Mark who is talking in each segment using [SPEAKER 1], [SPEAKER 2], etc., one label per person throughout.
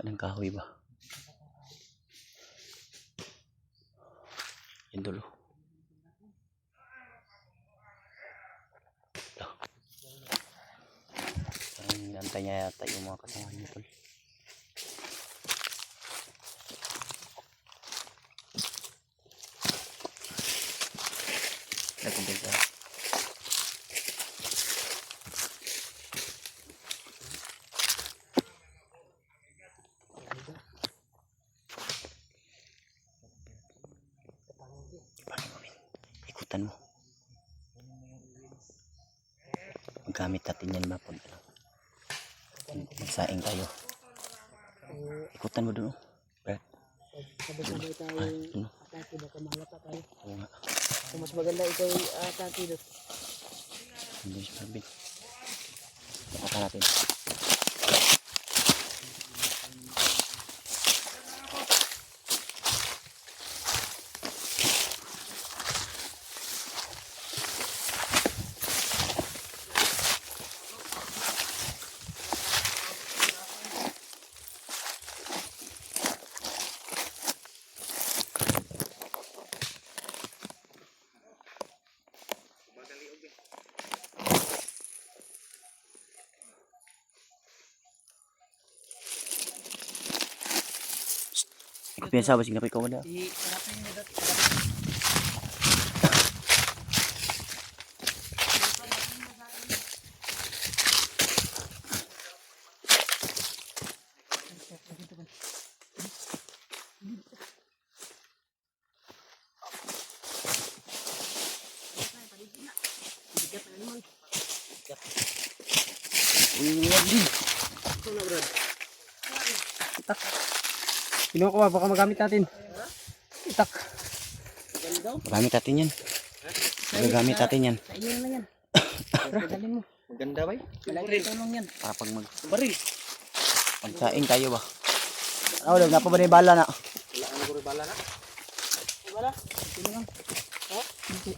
[SPEAKER 1] Kuha ng kahoy ba? Yan dulo. Antay niya yata yung mga kasama niya tol. Nagkumpenta. Ikutan mo. Magamit natin yan mapon. Magsaing tayo. Ikutan mo doon. Brad.
[SPEAKER 2] Sabay-sabay tayo atake, baka mahalata tayo.
[SPEAKER 1] Oo nga.
[SPEAKER 2] So, mas maganda ito yung atake doon.
[SPEAKER 1] Hindi siya mabit. Nakata natin. Piyansa ba singapay ko wala?
[SPEAKER 2] Harapin niyo doon. Itak. Kinuha ko ba? Baka magamit natin. Itak.
[SPEAKER 1] Magamit natin yan. Magamit natin yan.
[SPEAKER 2] Sa iyo na yan. Dalhin mo.
[SPEAKER 3] Maganda ba?
[SPEAKER 2] Malaki tulong yan.
[SPEAKER 1] Para pag
[SPEAKER 3] Baril.
[SPEAKER 1] magsaing tayo ba? Ano daw, napa ba na yung bala na?
[SPEAKER 3] Wala ano ko rin bala na?
[SPEAKER 2] Wala. Sino lang? Oh, hindi.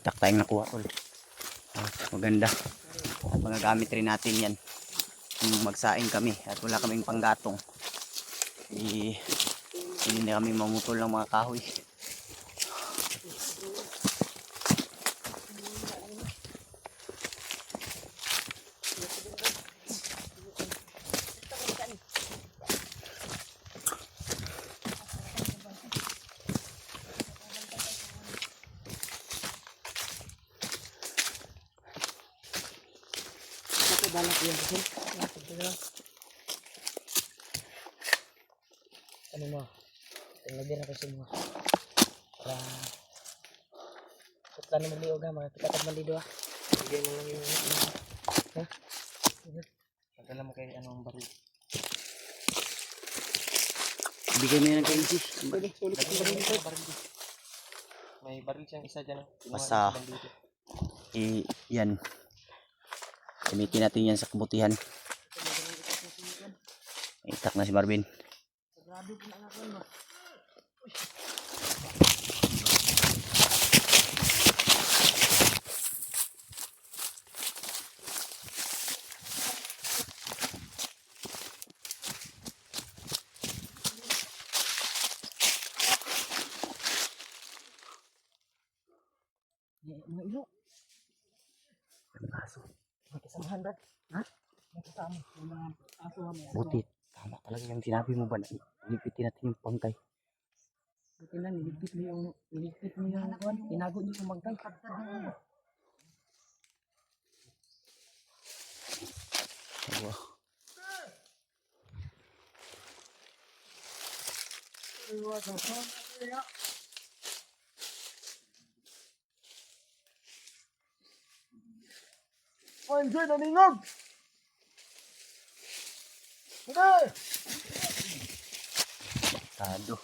[SPEAKER 1] Tak tayong nakuha ko. Maganda. At magagamit rin natin yan. Kung magsaing kami at wala kaming panggatong. Hindi na kami mamutol ng mga kahoy.
[SPEAKER 2] Balak yan kasi. Ano mo? Tingnan na kasi mo. Para kutla naman liog ha, mga pikatag malido ha.
[SPEAKER 3] Bigay mo lang yung
[SPEAKER 2] Ha?
[SPEAKER 3] pagkala mo kay anong baril.
[SPEAKER 1] Bigay mo yan kay Isi.
[SPEAKER 2] Ulit ang baril ko.
[SPEAKER 3] May baril siyang isa dyan.
[SPEAKER 1] Basta yan. Gamitin natin yan sa kabutihan. Itak na si Marvin.
[SPEAKER 2] Grabe ko na ako no. Mga ilo. May kasamahan Brad. Ha? May kasama. May mga aso ha.
[SPEAKER 1] Buti. Tama talaga yung sinabi mo ba na ilipitin natin yung pangkay.
[SPEAKER 2] Buti lang, niligpit mo yung kuwan. Tinago niyo yung magkay.
[SPEAKER 1] Wow.
[SPEAKER 2] Enjoy na ningog! Okay!
[SPEAKER 1] Tado.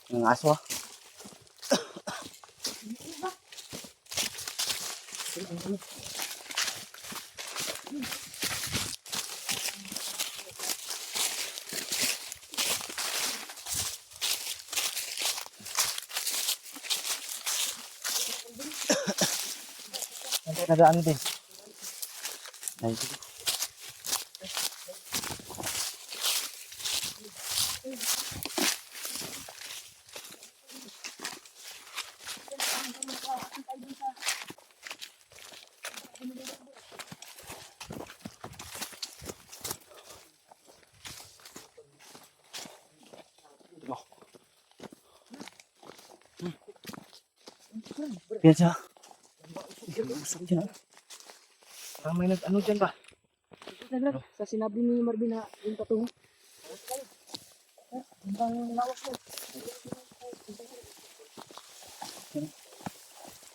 [SPEAKER 1] Ang aso ah.
[SPEAKER 3] Nanti nadaan din.
[SPEAKER 1] Ay, yan siya. Usok dyan.
[SPEAKER 3] Parang may nag-ano dyan ba?
[SPEAKER 2] Sa sinabi ni Marvin na yung patungo. Hanggang lawas ko.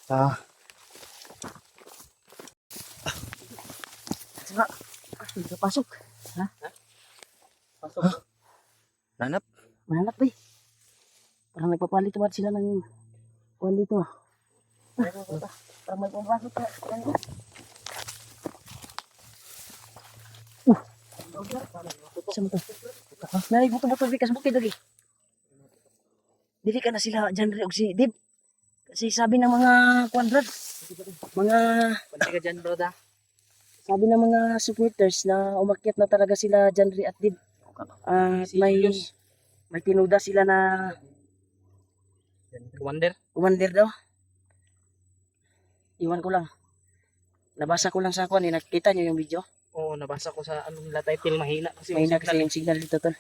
[SPEAKER 1] Ah,
[SPEAKER 2] Saka, pasok. Ha?
[SPEAKER 3] Pasok.
[SPEAKER 1] nanap.
[SPEAKER 2] Mahanap ba eh. Parang nagpapalit ba sila ng kuwan dito ah. Parang may pumasok ka. Saan mo to? Nari, buto-buto di kas bukid lagi. Dili ka na sila dyan rin og si Dib. Kasi sabi ng mga kwadrat, mga
[SPEAKER 3] Pwede ka dyan, bro, da.
[SPEAKER 2] sabi ng mga supporters na umakyat na talaga sila Janry at Dib. At may tinuda sila na
[SPEAKER 3] Wonder.
[SPEAKER 2] commander daw. Iwan ko lang. Nabasa ko lang sa kwan eh. Nakita niyo yung video?
[SPEAKER 3] Oo, nabasa ko sa anong nila title, mahina kasi
[SPEAKER 2] May
[SPEAKER 3] yung
[SPEAKER 2] kasi yung signal dito tol.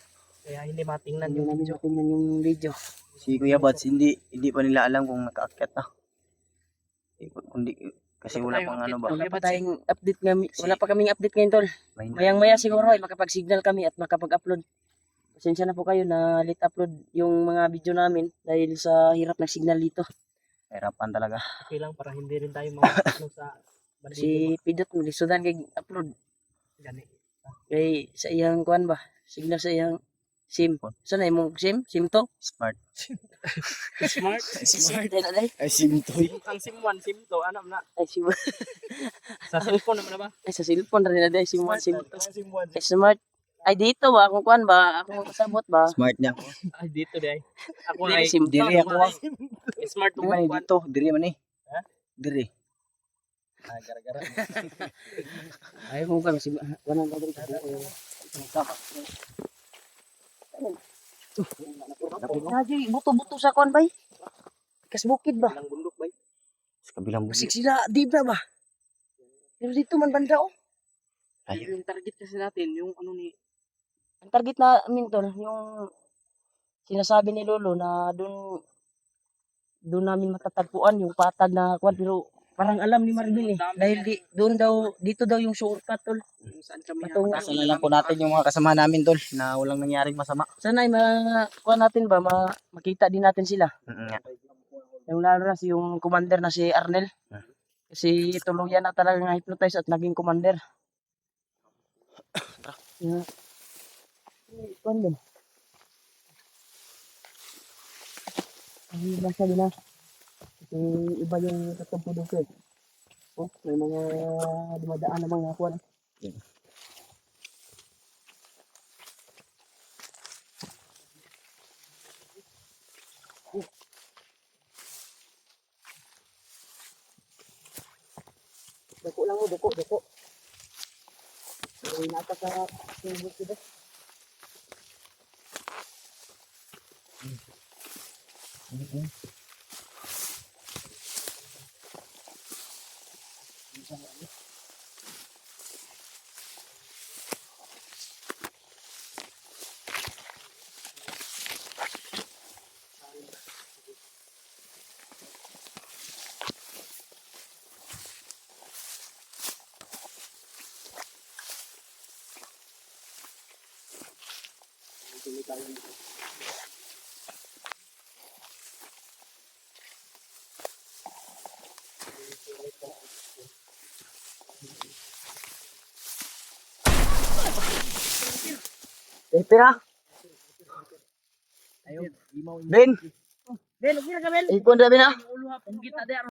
[SPEAKER 3] kaya hindi matingnan
[SPEAKER 2] Hindi
[SPEAKER 3] yung
[SPEAKER 2] namin
[SPEAKER 3] video.
[SPEAKER 2] matingnan yung video.
[SPEAKER 1] Si Kuya Bats, hindi pa nila alam kung nakaakyat na. Kundi, kasi wala pang ano ba.
[SPEAKER 2] Wala pa tayong update wala pa kaming update ngayon tol.
[SPEAKER 1] May
[SPEAKER 2] Mayang-maya siguro ay makapag-signal kami at makapag-upload. Pasensya na po kayo na late upload yung mga video namin dahil sa hirap ng signal dito.
[SPEAKER 1] hirapan talaga.
[SPEAKER 3] Okay lang para hindi rin tayo ano sa bandido.
[SPEAKER 2] Si Pidot maglisudan kay upload.
[SPEAKER 3] Gani.
[SPEAKER 2] Kay sa iyang kuan ba? Signal sa iyang SIM. Saan na imong SIM? SIM to?
[SPEAKER 1] Smart.
[SPEAKER 3] Smart.
[SPEAKER 2] Smart na day.
[SPEAKER 1] Ay, simtoy.
[SPEAKER 3] Ang SIM 1, SIM 2, ano na.
[SPEAKER 2] Ay SIM.
[SPEAKER 3] Sa cellphone naman na ba?
[SPEAKER 2] Ay sa cellphone rin na day SIM 1 SIM 2.
[SPEAKER 3] SIM 1.
[SPEAKER 2] Ay smart. Ay dito ba akong kuan ba? Akong kasabot ba?
[SPEAKER 1] Smart niya.
[SPEAKER 3] Ay, dito di ay. Ako
[SPEAKER 2] Dili
[SPEAKER 3] ay
[SPEAKER 2] SIM
[SPEAKER 1] Diri ako.
[SPEAKER 3] smart
[SPEAKER 1] Di man
[SPEAKER 3] one.
[SPEAKER 1] dito. Diri man eh.
[SPEAKER 3] Ha?
[SPEAKER 1] Diri.
[SPEAKER 3] Ah, gara-gara.
[SPEAKER 2] Ay kung kan si kuan ba dito. Lagi buto-buto sa kuan bay. Kas bukid ba?
[SPEAKER 3] Ilang bundok ba?
[SPEAKER 1] Sa kabilang
[SPEAKER 2] Busik
[SPEAKER 1] busik.
[SPEAKER 2] sila di ba? Pero dito man banda oh.
[SPEAKER 1] Ayun.
[SPEAKER 3] Yung target kasi natin, yung ano ni
[SPEAKER 2] Ang target namin tol, yung sinasabi ni Lolo na doon namin matatagpuan yung patag na kwan pero parang alam ni Marvin eh dahil doon daw dito daw yung shortcut tol.
[SPEAKER 3] kung saan kami
[SPEAKER 2] Patungo.
[SPEAKER 1] Sana lang po natin yung mga kasama namin tol na walang nangyaring masama.
[SPEAKER 2] Sana ay makuha natin ba makita din natin sila. Yung lalo na yung commander na si Arnel. Kasi tuluyan na talaga nga hypnotize at naging commander. Yeah. Kuan din. Ay, basta din na. Kasi iba yung tatagpo doon ko eh. Oh, may mga dumadaan na mga kuan. Dako lang mo, dako. Ay, nata sa tubos dito. Pera.
[SPEAKER 3] Ayun, imaw
[SPEAKER 1] Ben!
[SPEAKER 2] Ben, okay na ka Ben?
[SPEAKER 1] Ikon na Ben ha?
[SPEAKER 2] Ulo ha, punggit na di